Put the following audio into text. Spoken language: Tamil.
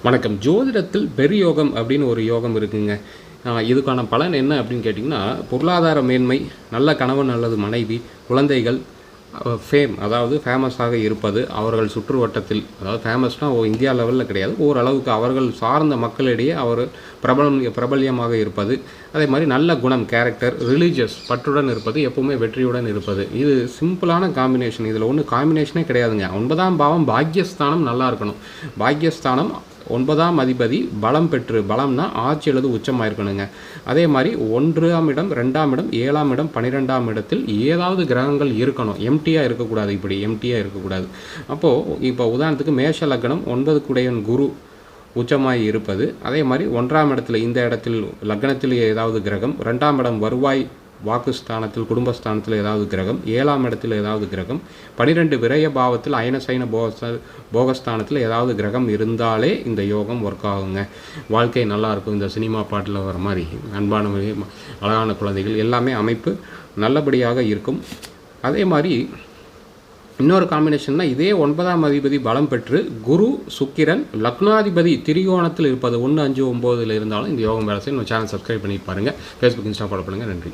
வணக்கம். ஜோதிடத்தில் பெருயோகம் அப்படின்னு ஒரு யோகம் இருக்குங்க. இதுக்கான பலன் என்ன அப்படின்னு கேட்டிங்கன்னா, பொருளாதார மேன்மை, நல்ல கணவன் அல்லது மனைவி, குழந்தைகள், ஃபேம் அதாவது ஃபேமஸாக இருப்பது, அவர்கள் சுற்று வட்டத்தில் அதாவது ஃபேமஸ்னால் இந்தியா லெவலில் கிடையாது, ஓரளவுக்கு அவர்கள் சார்ந்த மக்களிடையே அவர் பிரபல்யமாக இருப்பது, அதே மாதிரி நல்ல குணம், கேரக்டர், ரிலீஜியஸ் பற்றுடன் இருப்பது, எப்போவுமே வெற்றியுடன் இருப்பது. இது சிம்பிளான காம்பினேஷன். இதில் ஒன்றும் காம்பினேஷனே கிடையாதுங்க. 9ஆம் பாவம் பாக்யஸ்தானம் நல்லா இருக்கணும். பாக்யஸ்தானம் 9ஆம் அதிபதி பலம் பெற்று, பலம்னா ஆட்சி அல்லது உச்சமாக இருக்கணுங்க. அதே மாதிரி 1ஆம் இடம், 2ஆம் இடம், 7ஆம் இடம், 12ஆம் இடத்தில் ஏதாவது கிரகங்கள் இருக்கணும். எம்டியாக இருக்கக்கூடாது. இப்படி எம்டியாக இருக்கக்கூடாது. அப்போது இப்போ உதாரணத்துக்கு மேஷ லக்னம் 9 குடையன் குரு உச்சமாய் இருப்பது, அதே மாதிரி 1ஆம் இடத்துல இந்த இடத்தில் லக்னத்தில் ஏதாவது கிரகம், 2ஆம் இடம் வருவாய் வாக்குஸ்தானத்தில் குடும்பஸ்தானத்தில் ஏதாவது கிரகம், 7ஆம் இடத்தில் ஏதாவது கிரகம், 12 விரய பாவத்தில் அயனசைன போகஸ்தானத்தில் ஏதாவது கிரகம் இருந்தாலே இந்த யோகம் ஒர்க் ஆகுங்க. வாழ்க்கை நல்லாயிருக்கும். இந்த சினிமா பாட்டில் வர மாதிரி அன்பான அழகான குழந்தைகள் எல்லாமே அமைப்பு நல்லபடியாக இருக்கும். அதே மாதிரி இன்னொரு காம்பினேஷன்னா, இதே 9ஆம் அதிபதி பலம் பெற்று குரு சுக்கிரன் லக்னாதிபதி திரிகோணத்தில் இருப்பது 1, 5, 9 இருந்தாலும் இந்த யோகம் வேலை செய்யும். நம்ம சேனல் சப்ஸ்கிரைப் பண்ணி பாருங்கள். ஃபேஸ்புக், இன்ஸ்டா ஃபாலோ பண்ணுங்கள். நன்றி.